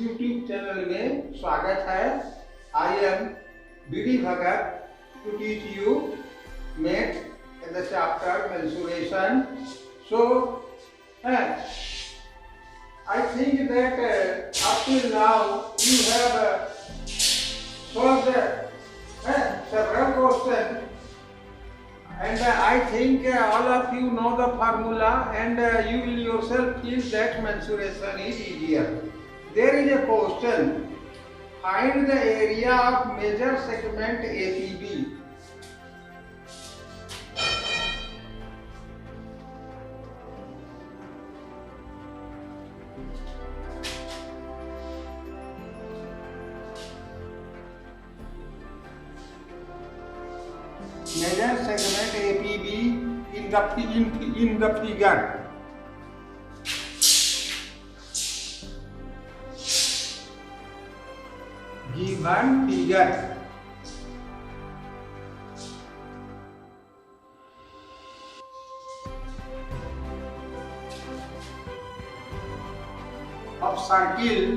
YouTube channel में स्वागत है। I am BD Bhagat to teach you math in the chapter mensuration. So, I think that up till now you have solved several questions, and I think all of you know the formula, and you will yourself feel that mensuration is easier. There is a question: find the area of major segment APB. Major segment APB in the figure. Given figure. Of circle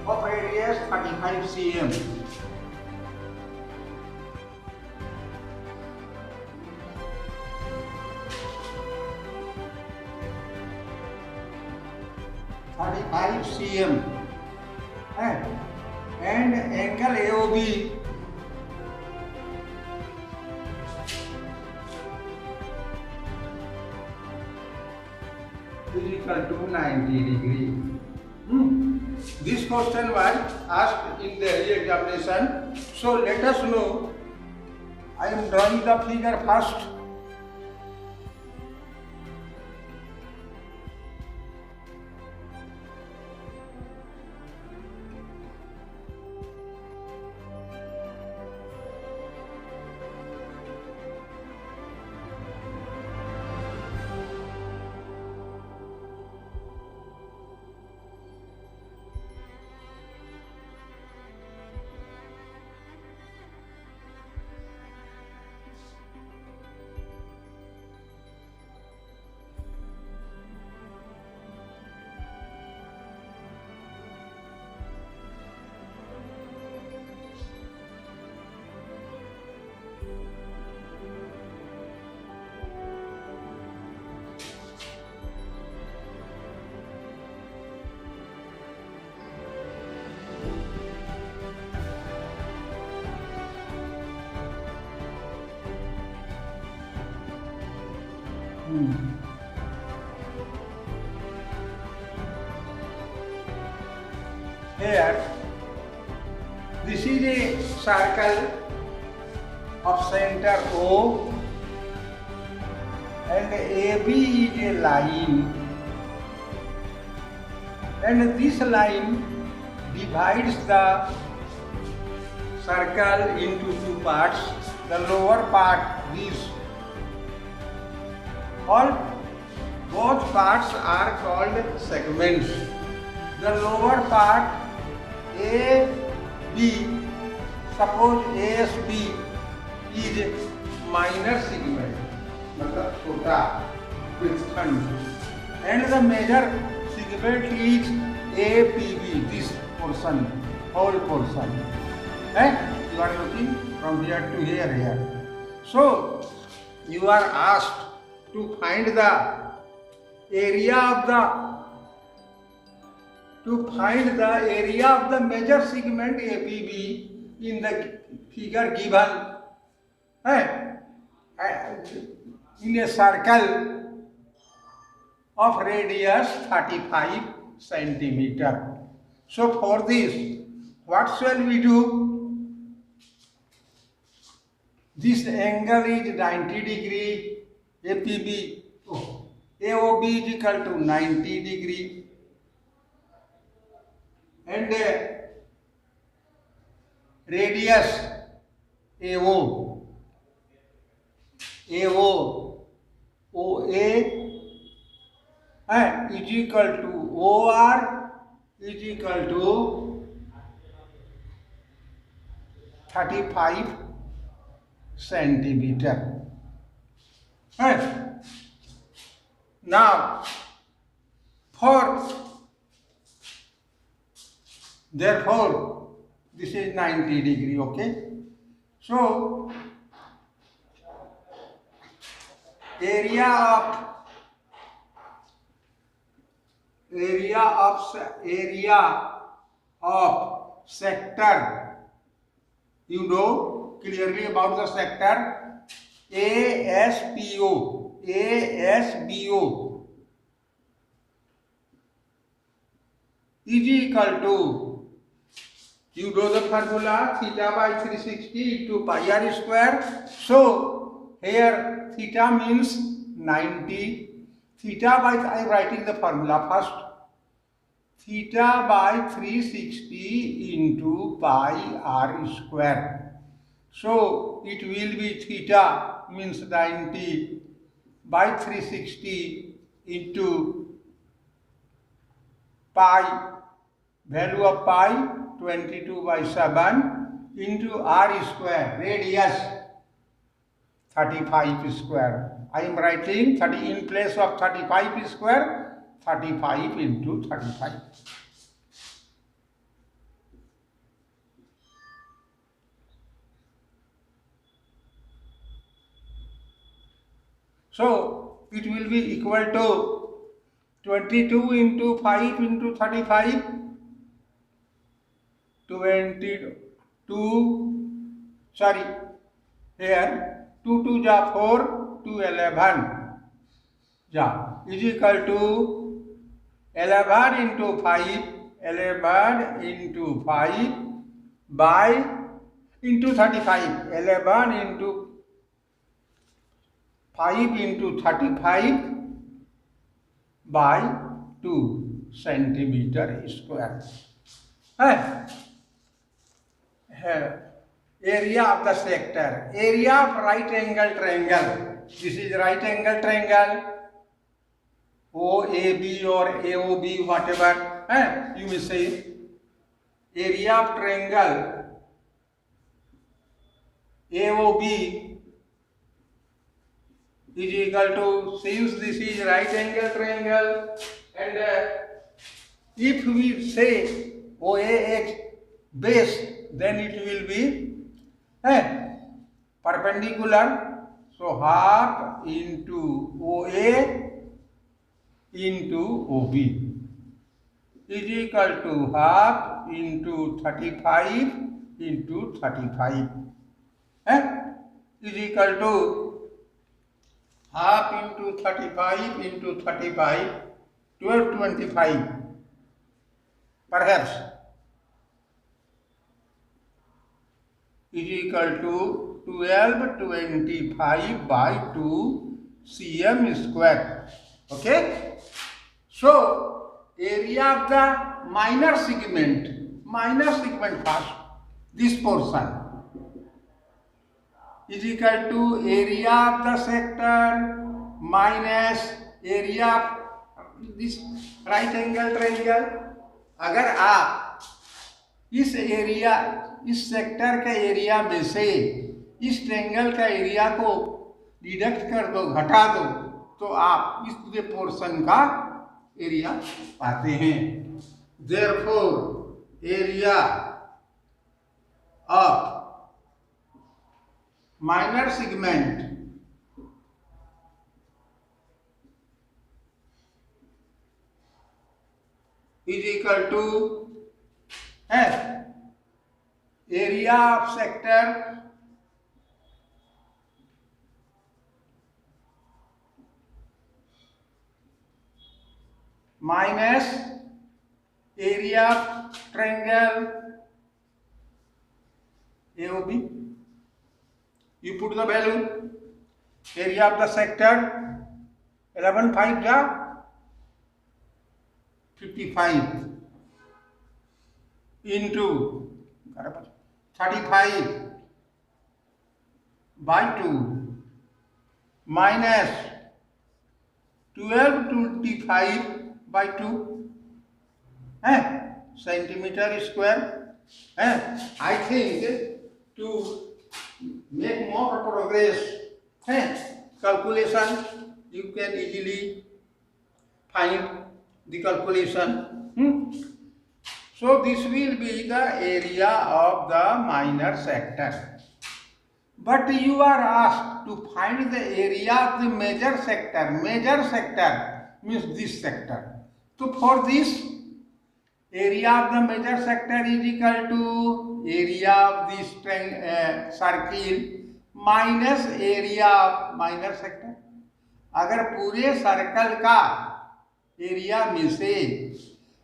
of radius 35 cm. And angle AOB is equal to 90 degree. This question was asked in the re-examination. So let us know. I am drawing the figure first. Here, this is a circle of center O, and AB is a line, and this line divides the circle into two parts. The lower part, both parts are called segments. The lower part AB, suppose ASB is minor segment, मतलब छोटा वृत्तखंड, and the major segment is APB, this portion, whole portion. You are looking from here to here. So you are asked to find the area of the major segment APB in the figure given in a circle of radius 35 centimeter. So for this, what shall we do? This angle is 90 degree. APB, AOB is equal to 90 degree, and radius OA is equal to OR is equal to 35 centimeter. And now, therefore, this is 90 degree, okay? So, area of sector, you know clearly about the sector, ASBO is equal to, you know the formula, theta by 360 into pi r square. So here theta means 90. Theta by, I am writing the formula first. Theta by 360 into pi r square. So it will be theta means 90 by 360 into pi, value of pi 22 by 7 into r square, radius 35 square. I am writing 30 in place of 35 square, 35 into 35. So it will be equal to 22 into 5 into 35, here 2 2 ja 4, 2 11 ja is equal to 11 into 5, 11 into 5 by into 35, 11 into 5 into 35 by 2 centimeter square. Area of the sector, area of right angle triangle. This is right angle triangle, OAB or AOB, whatever you may say. Area of triangle AOB is equal to, since this is right angle triangle, and if we say OAH base, then it will be perpendicular. So half into OA into OB is equal to half into 35 into 35 is equal to half into 35 into 35, 1225 perhaps is equal to 1225 by 2 cm square. Okay? So, area of the minor segment first, this portion is equal to area of the sector minus area of this right angle triangle. अगर आप इस sector का area में से इस triangle का area को deduct कर दो, घटा दो, तो आप इस पूरे पोर्शन का एरिया पाते हैं. Therefore, area of minor segment is equal to area of sector minus area of triangle AOB. You put the value, area of the sector 11 5 ja 55 into 35 by 2 minus 1225 by 2 centimeter square. I think to make more progress, calculation, you can easily find the calculation. So this will be the area of the minor sector. But you are asked to find the area of the major sector. Major sector means this sector. So for this, area of the major sector is equal to area of this circle minus area of minor sector. अगर पूरे circle का area में से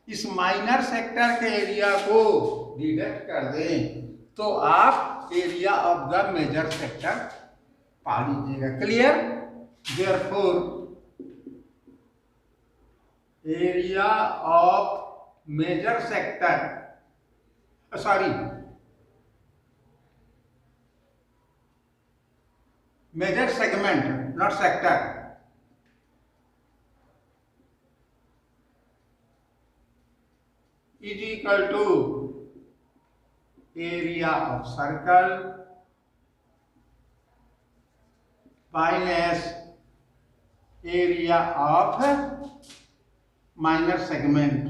इस minor sector के area को deduct कर दें तो आप area of the major sector पा लीजिएगा. Clear? Therefore area of major sector, major segment, not sector, is equal to area of circle minus area of minor segment.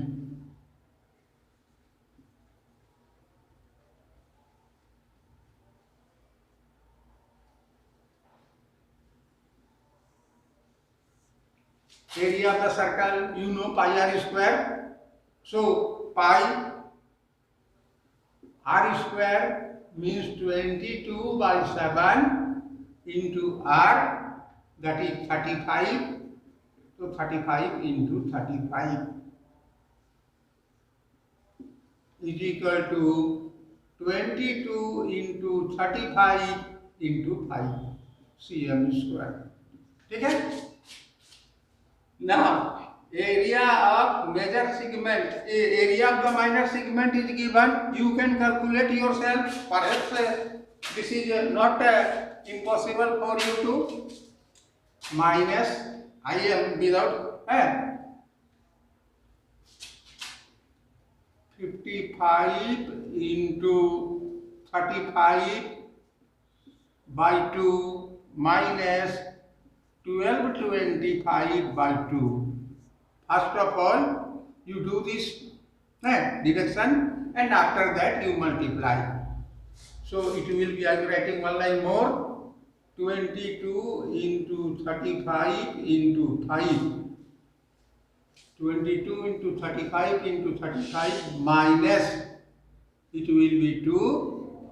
Area of the circle, you know, pi r square. So pi r square means 22 by 7 into r, that is 35. So 35 into 35 is equal to 22 into 35 into 5 cm square. ठीक है? Now, area of major segment, area of the minor segment is given. You can calculate yourself. Perhaps this is not impossible for you to minus. I am without 55 into 35 by 2 minus 1225 by 2. First of all, you do this deduction and after that you multiply. So it will be, I am writing one line more, 22 into 35 into 5. 22 into 35 into 35 minus, it will be 2.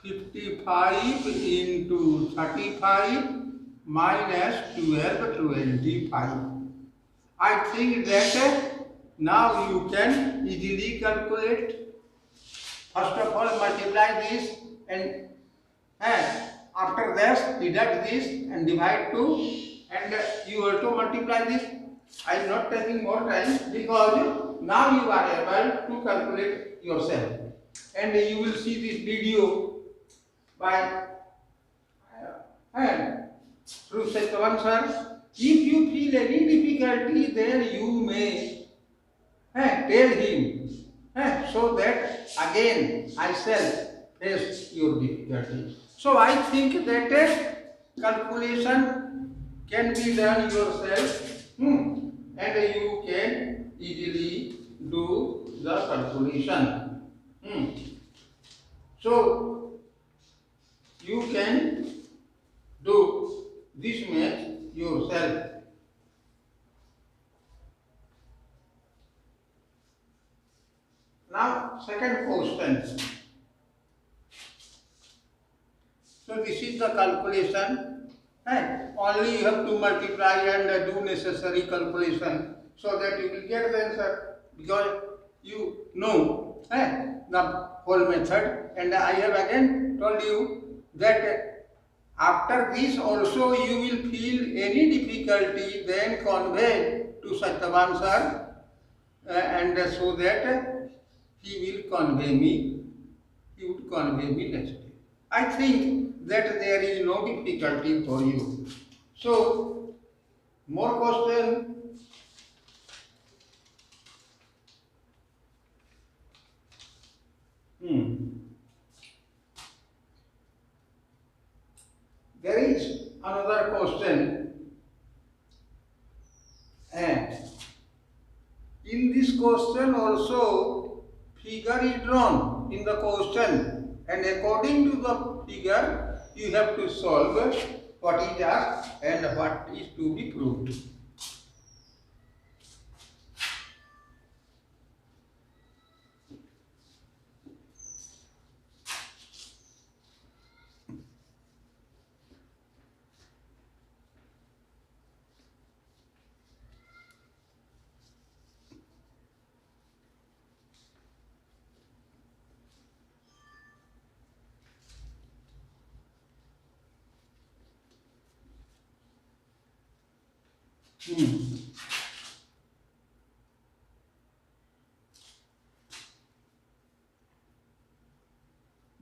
55 into 35 minus 1225. I think that now you can easily calculate. First of all, multiply this and after that deduct this and divide 2 and you have to multiply this. I am not taking more time because now you are able to calculate yourself and you will see this video by through Satyavan sir. If you feel any difficulty, then you may tell him so that again I shall face your difficulty. So I think that calculation can be done yourself and you can easily do the calculation. So you can do this math yourself. Now second question. So this is the calculation. Only you have to multiply and do necessary calculation so that you will get the answer because you know the whole method. And I have again told you that after this also you will feel any difficulty, then convey to Satyavan sir and so that he will convey me. He would convey me next day. I think that there is no difficulty for you. So, more question. There is another in this question also figure is drawn in the question, and according to the figure you have to solve what is asked and what is to be proved.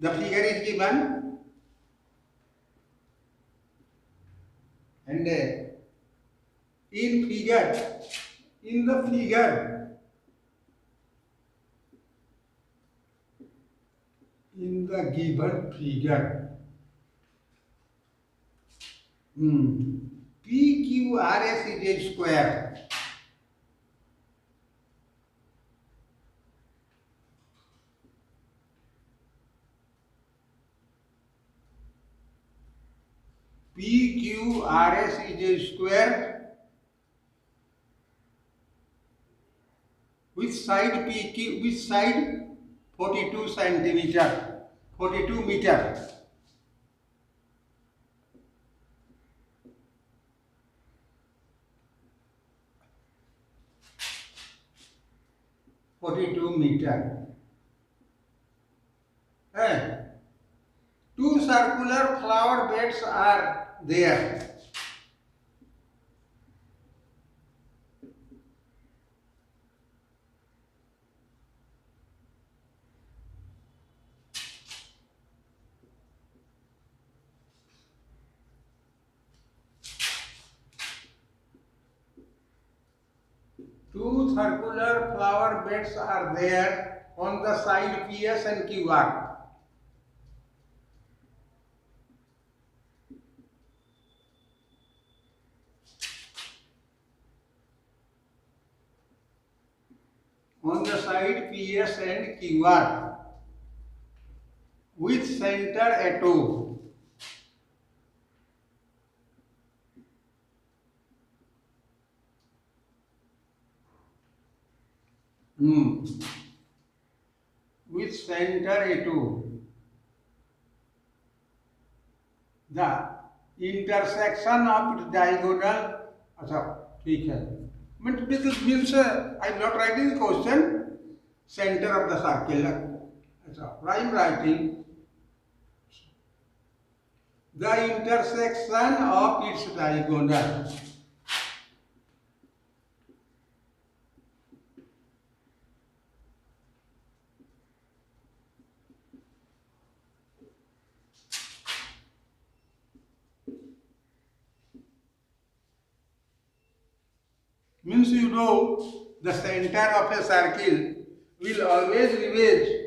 The figure is given, and in the given figure, PQRS is a square. PQRS is a square. Which side PQ? Which side? 42 centimeter. 42 meter. Two circular flower beds are there. Two circular flower beds are there on the side PS and QR. On the side PS and QR, with center at O. With center at O. The intersection of its diagonal. अच्छा ठीक है. Means I am not writing the question. Center of the circle. I am writing the intersection of its diagonal. Means you know the center of a circle will always remain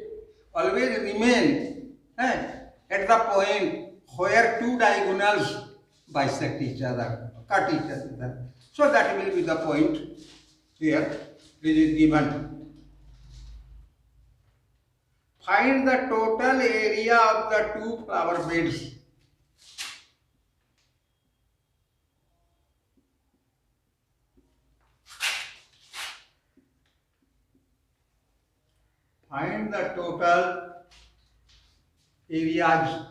at the point where two diagonals bisect each other, cut each other. So that will be the point here. This is given. Find the total area of the two flower beds. Find the total areas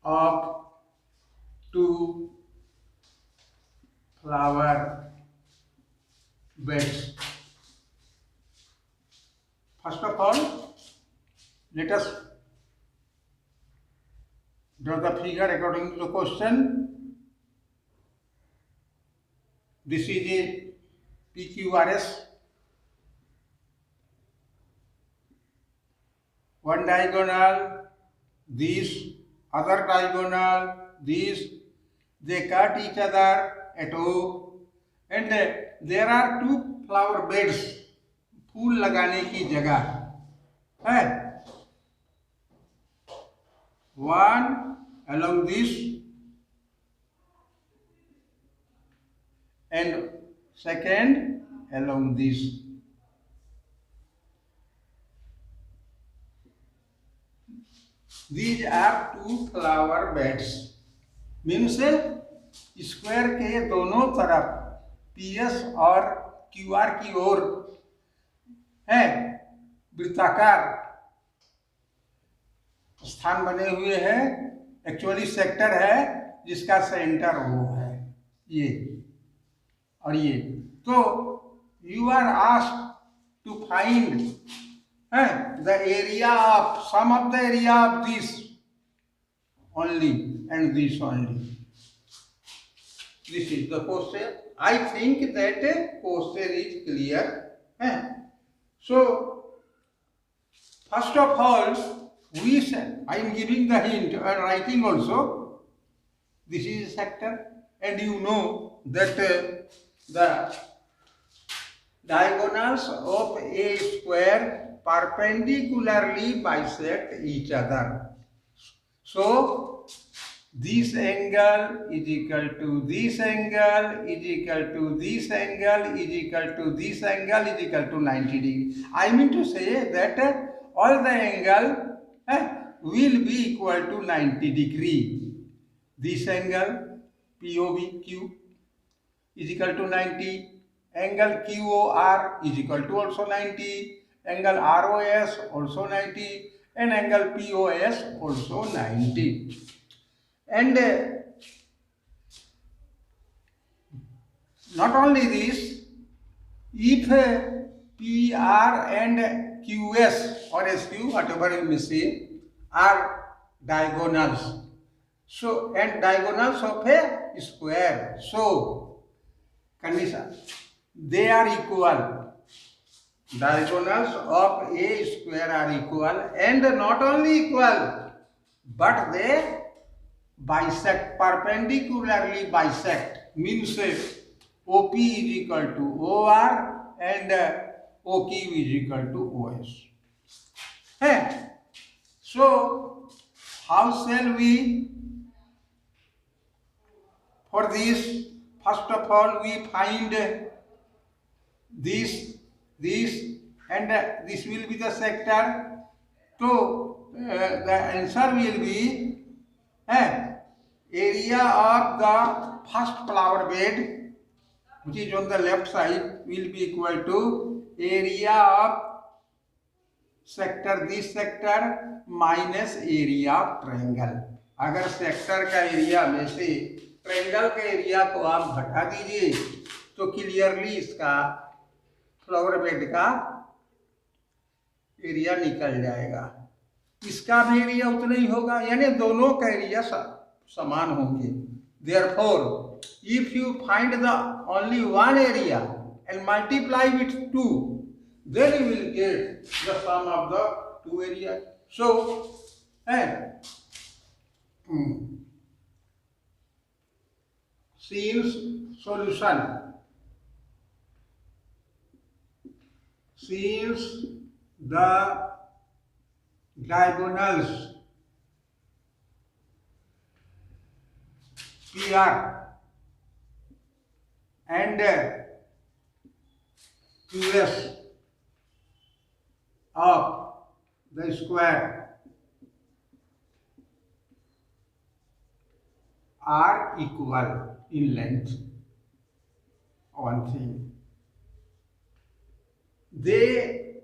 of two flower beds. First of all, let us draw the figure according to the question. This is a PQRS. One diagonal, this, other diagonal, this, they cut each other at O, and there are two flower beds, फूल लगाने की जगह है. One along this, and second along this. These are two flower beds. Means square के दोनों तरफ PS और QR की ओर है वृत्ताकार स्थान बने हुए हैं। एक्चुअली सेक्टर है जिसका सेंटर वो है ये और ये। तो you are asked to find the area of sum of the area of this only and this only. This is the question. I think that question is clear. So first of all, I am giving the hint and writing also. This is a sector, and you know that the diagonals of a square perpendicularly bisect each other. So this angle is equal to this angle is equal to this angle is equal to this angle is equal to 90 degree. I mean to say that all the angle will be equal to 90 degree. This angle POVQ is equal to 90. Angle QOR is equal to also 90. Angle ROS also 90 and angle POS also 90. And not only this, if PR and QS or SQ, whatever you may say, are diagonals, so and diagonals of a square, so condition, they are equal. Diagonals of a square are equal, and not only equal, but they bisect, perpendicularly bisect, means OP is equal to OR and OQ is equal to OS. So how shall we, for this, first of all we find this and this will be the sector. So the answer will be area of the first flower bed, which is on the left side, will be equal to area of sector, this sector minus area of triangle. अगर sector का area में से triangle का area को आप घटा दीजिए तो क्लियरली इसका फ्लावर बेड का एरिया निकल जाएगा। इसका भी एरिया उतना ही होगा, यानी दोनों का एरिया समान होंगे। Therefore, if you find the only one area and multiply with 2, then you will get the sum of the two areas. So, since solution, since the diagonals PR and QS of the square are equal in length, one thing, they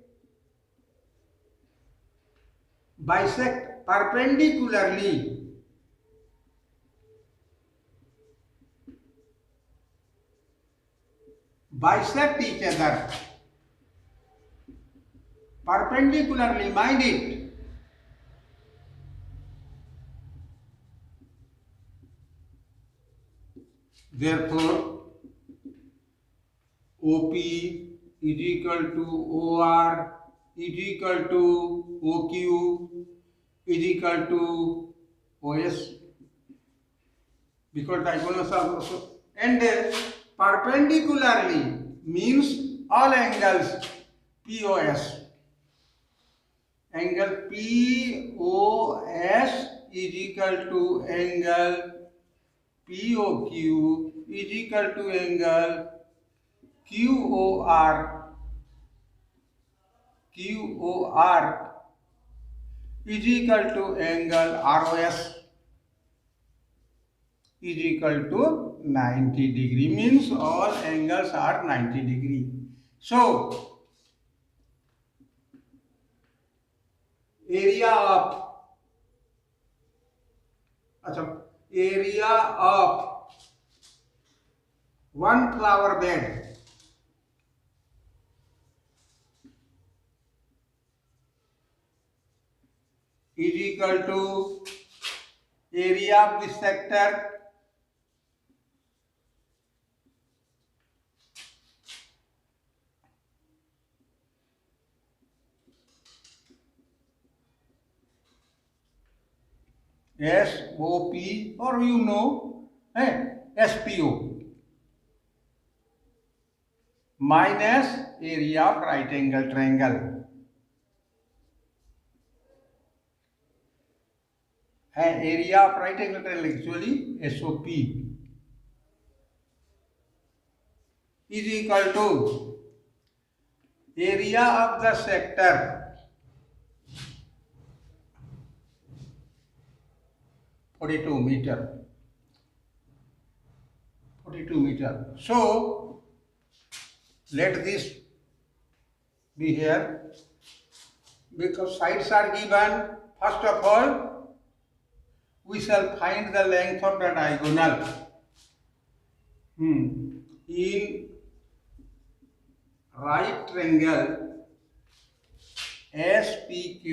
bisect perpendicularly bisect each other, perpendicularly, mind it. Therefore, OP is equal to OR is equal to OQ is equal to OS, because diagonals are also, and perpendicularly means all angles POS. Angle POS is equal to angle POQ is equal to angle QOR is equal to angle ROS is equal to 90 degree, means all angles are 90 degree. So area of one flower bed is equal to area of this sector SOP, or SPO minus area of right angle triangle. And area of right angle triangle actually SOP is equal to area of the sector 42 meter. So let this be here, because sides are given. First of all, we shall find the length of the diagonal in right triangle SPQ.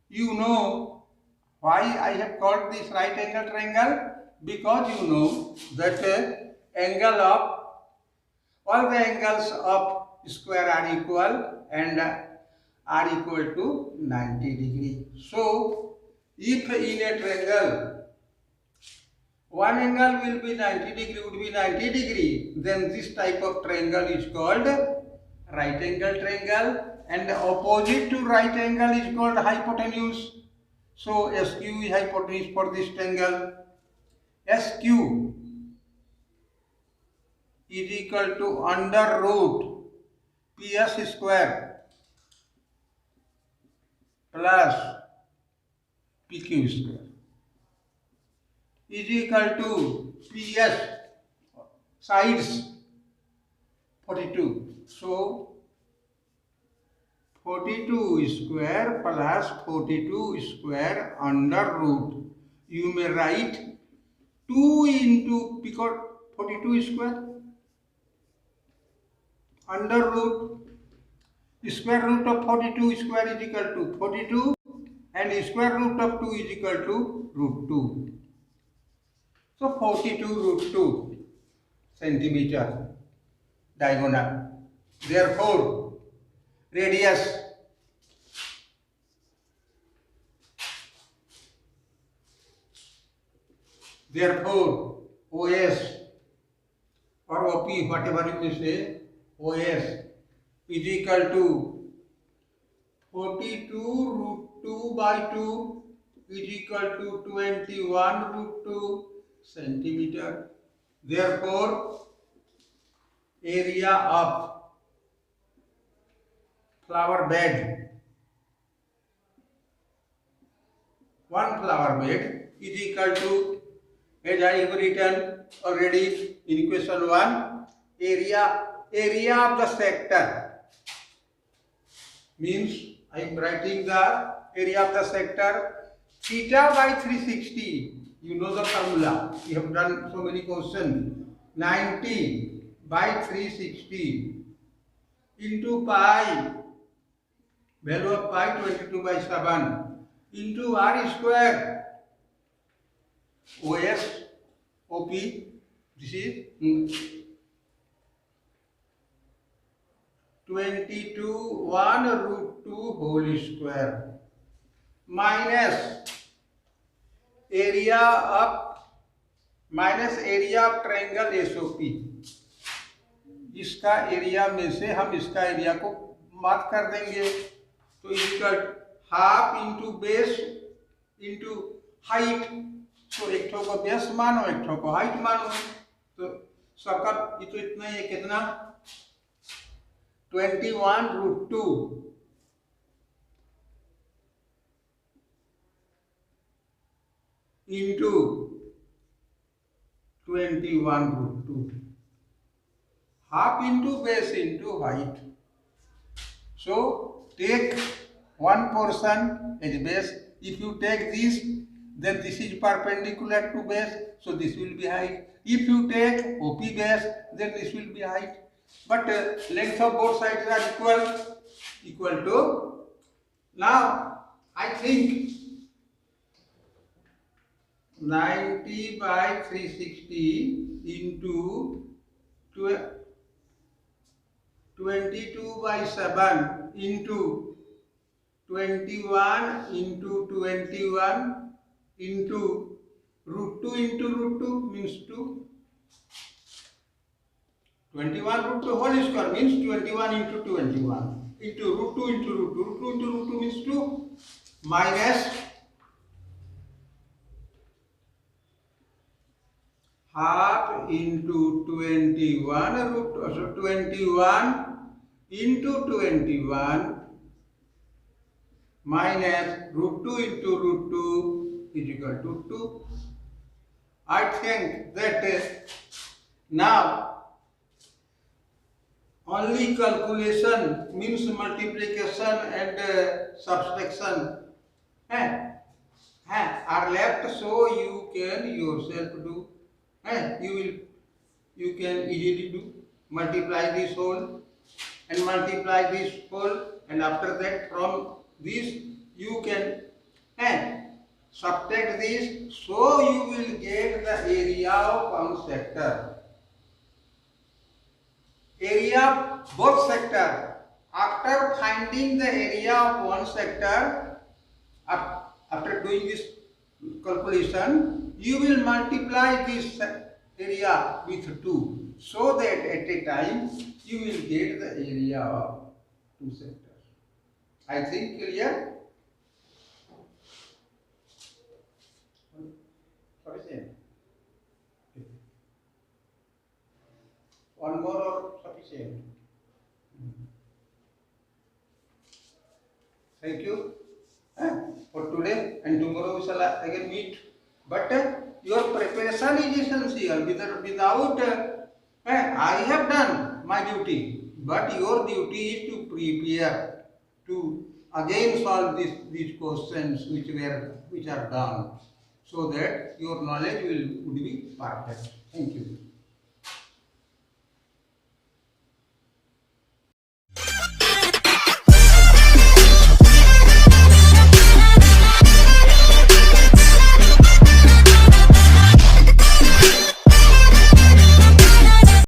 You know why I have called this right angle triangle? Because you know that angle of all the angles of square are equal and are equal to 90 degree. So if in a triangle one angle will be 90 degree, would be 90 degree, then this type of triangle is called right angle triangle, and the opposite to right angle is called hypotenuse. So SQ is hypotenuse for this triangle. SQ is equal to under root PS square plus PQ square is equal to PS sides 42. So 42 square plus 42 square under root. You may write 2 into, because 42 square under root square root of 42 square is equal to 42, and square root of 2 is equal to root 2. So 42 root 2 centimeter diagonal. Therefore radius OS or OP, whatever you may say, OS is equal to 42 root 2 by 2 is equal to 21 root 2 centimeter. Therefore area of flower bed, one flower bed, is equal to, as I have written already in question 1, area of the sector, means I am writing the area of the sector theta by 360. You know the formula, we have done so many questions. 90 by 360 into pi, value of pi 22 by 7, into r square. OS, OP, this is 22 1 root 2 whole square minus area of triangle SOP. इसका area में से हम इसका area को mark कर देंगे, तो equal half into base into height. तो एक ठो को बेस मानो, एक ठो को हाइट मानो. तो सकल ये तो इतना ही है, कितना 21√2 into 21√2, half into base into height. So take one portion as base. If you take this, then this is perpendicular to base, so this will be height. If you take OP base, then this will be height. But length of both sides are equal to. Now I think 90 by 360 into 22 by 7 into 21 into 21 into √2 into √2 means 2. 21√2 whole square means 21 into 21 into √2 into √2. √2 into √2 means 2 minus half into 21 so 21 into 21 minus √2 into √2 is equal to 2. I think that now only calculation means multiplication and subtraction are left, so you can yourself do. You can easily do. Multiply this whole and multiply this whole, and after that from this you can subtract this, so you will get the area of one sector. Area of both sector. After finding the area of one sector, after doing this calculation, you will multiply this area with 2, so that at a time you will get the area of two sectors. I think clear? Sufficient. One more or sufficient? Thank you for today, and tomorrow we shall again meet. But your preparation is essential. Without I have done my duty, but your duty is to prepare to again solve these questions which are done, so that your knowledge would be perfect. Thank you.